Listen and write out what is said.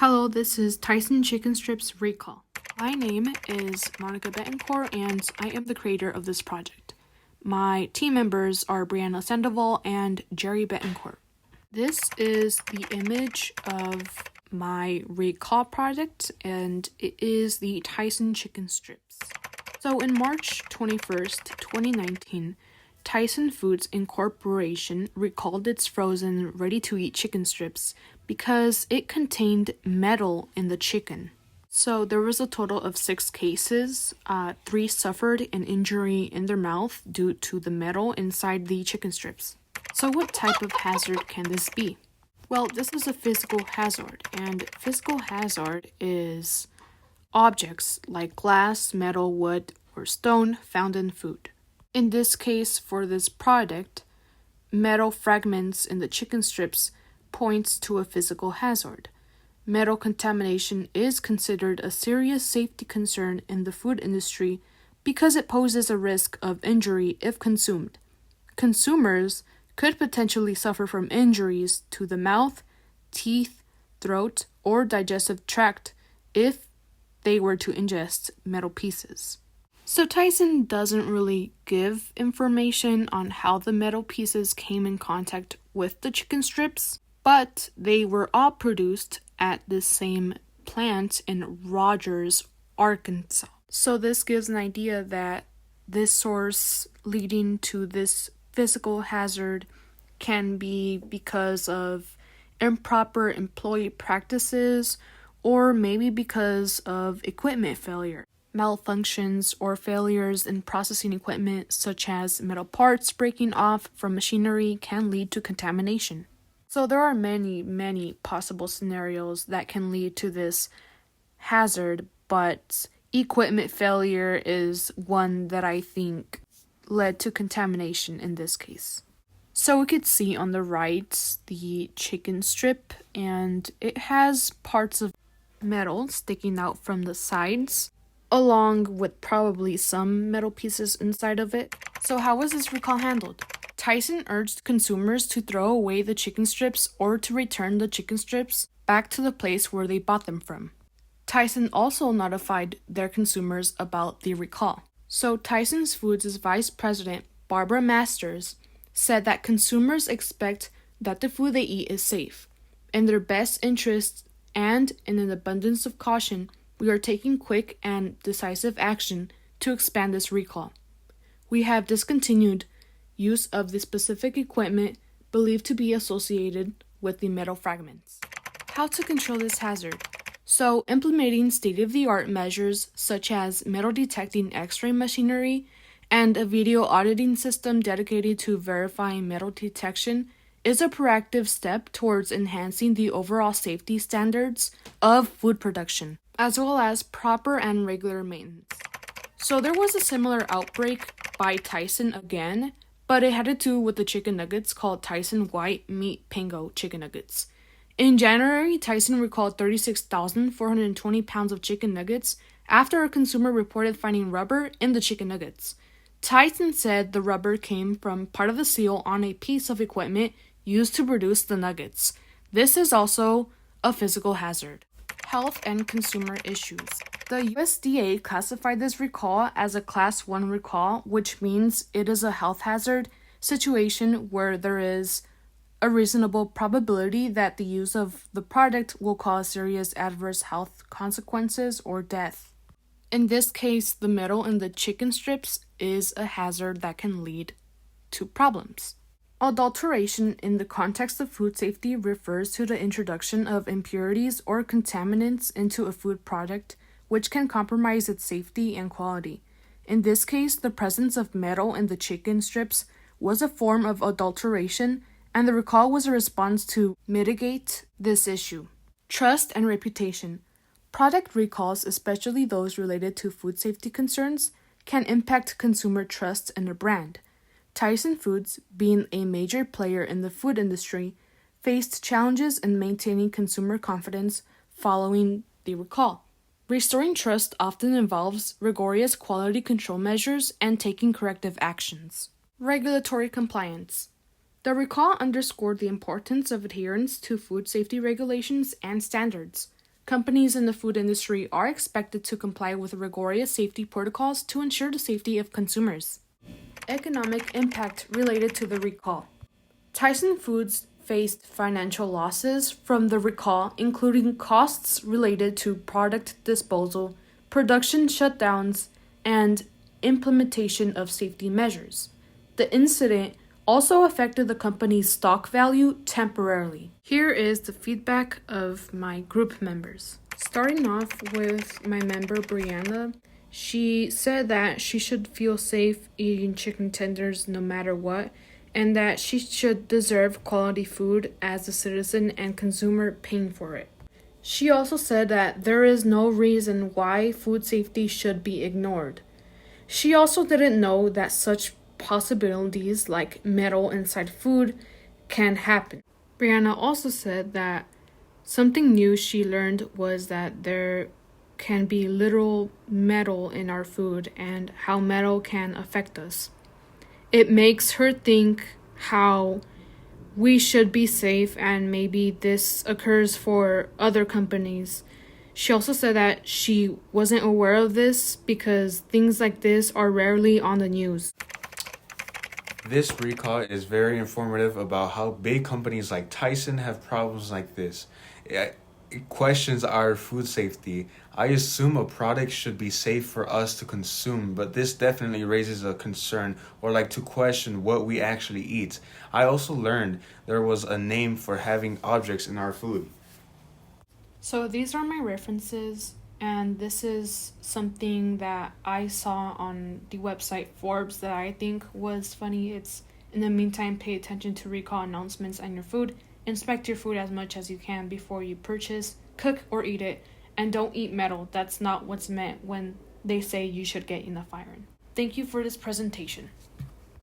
Hello, this is Tyson Chicken Strips Recall. My name is Monica Betancourt and I am the creator of this project. My team members are Brianna Sandoval and Jerry Betancourt. This is the image of my recall project and it is the Tyson Chicken Strips. So in March 21st, 2019, Tyson Foods Incorporation recalled its frozen ready-to-eat chicken strips because it contained metal in the chicken. So there was a total of 6 cases. 3 suffered an injury in their mouth due to the metal inside the chicken strips. So what type of hazard can this be? Well, this is a physical hazard, and physical hazard is objects like glass, metal, wood, or stone found in food. In this case, for this product, metal fragments in the chicken strips points to a physical hazard. Metal contamination is considered a serious safety concern in the food industry because it poses a risk of injury if consumed. Consumers could potentially suffer from injuries to the mouth, teeth, throat, or digestive tract if they were to ingest metal pieces. So Tyson doesn't really give information on how the metal pieces came in contact with the chicken strips, but they were all produced at the same plant in Rogers, Arkansas. So this gives an idea that this source leading to this physical hazard can be because of improper employee practices or maybe because of equipment failure. Malfunctions or failures in processing equipment such as metal parts breaking off from machinery can lead to contamination. So there are many possible scenarios that can lead to this hazard, but equipment failure is one that I think led to contamination in this case. So we could see on the right the chicken strip, and it has parts of metal sticking out from the sides, along with probably some metal pieces inside of it. So how was this recall handled? Tyson urged consumers to throw away the chicken strips or to return the chicken strips back to the place where they bought them from. Tyson also notified their consumers about the recall. So Tyson Foods' vice president, Barbara Masters, said that consumers expect that the food they eat is safe. In their best interests and in an abundance of caution, we are taking quick and decisive action to expand this recall. We have discontinued use of the specific equipment believed to be associated with the metal fragments. How to control this hazard? So, implementing state-of-the-art measures such as metal detecting X-ray machinery and a video auditing system dedicated to verifying metal detection is a proactive step towards enhancing the overall safety standards of food production, as well as proper and regular maintenance. So there was a similar outbreak by Tyson again, but it had to do with the chicken nuggets called Tyson White Meat Pango Chicken Nuggets. In January, Tyson recalled 36,420 pounds of chicken nuggets after a consumer reported finding rubber in the chicken nuggets. Tyson said the rubber came from part of the seal on a piece of equipment used to produce the nuggets. This is also a physical hazard. Health and consumer issues. The USDA classified this recall as a Class 1 recall, which means it is a health hazard situation where there is a reasonable probability that the use of the product will cause serious adverse health consequences or death. In this case, the metal in the chicken strips is a hazard that can lead to problems. Adulteration in the context of food safety refers to the introduction of impurities or contaminants into a food product which can compromise its safety and quality. In this case, the presence of metal in the chicken strips was a form of adulteration, and the recall was a response to mitigate this issue. Trust and reputation. Product recalls, especially those related to food safety concerns, can impact consumer trust in a brand. Tyson Foods, being a major player in the food industry, faced challenges in maintaining consumer confidence following the recall. Restoring trust often involves rigorous quality control measures and taking corrective actions. Regulatory compliance. The recall underscored the importance of adherence to food safety regulations and standards. Companies in the food industry are expected to comply with rigorous safety protocols to ensure the safety of consumers. Economic impact related to the recall. Tyson Foods faced financial losses from the recall, including costs related to product disposal, production shutdowns, and implementation of safety measures. The incident also affected the company's stock value temporarily. Here is the feedback of my group members. Starting off with my member Brianna, she said that she should feel safe eating chicken tenders no matter what, and that she should deserve quality food as a citizen and consumer paying for it. She also said that there is no reason why food safety should be ignored. She also didn't know that such possibilities like metal inside food can happen. Brianna also said that something new she learned was that there can be literal metal in our food and how metal can affect us. It makes her think how we should be safe, and maybe this occurs for other companies. She also said that she wasn't aware of this because things like this are rarely on the news. This recall is very informative about how big companies like Tyson have problems like this. It questions our food safety. I assume a product should be safe for us to consume, but this definitely raises a concern or like to question what we actually eat. I also learned there was a name for having objects in our food. So these are my references, and this is something that I saw on the website Forbes that I think was funny. It's, in the meantime, pay attention to recall announcements on your food. Inspect your food as much as you can before you purchase, cook, or eat it. And don't eat metal. That's not what's meant when they say you should get enough iron. Thank you for this presentation.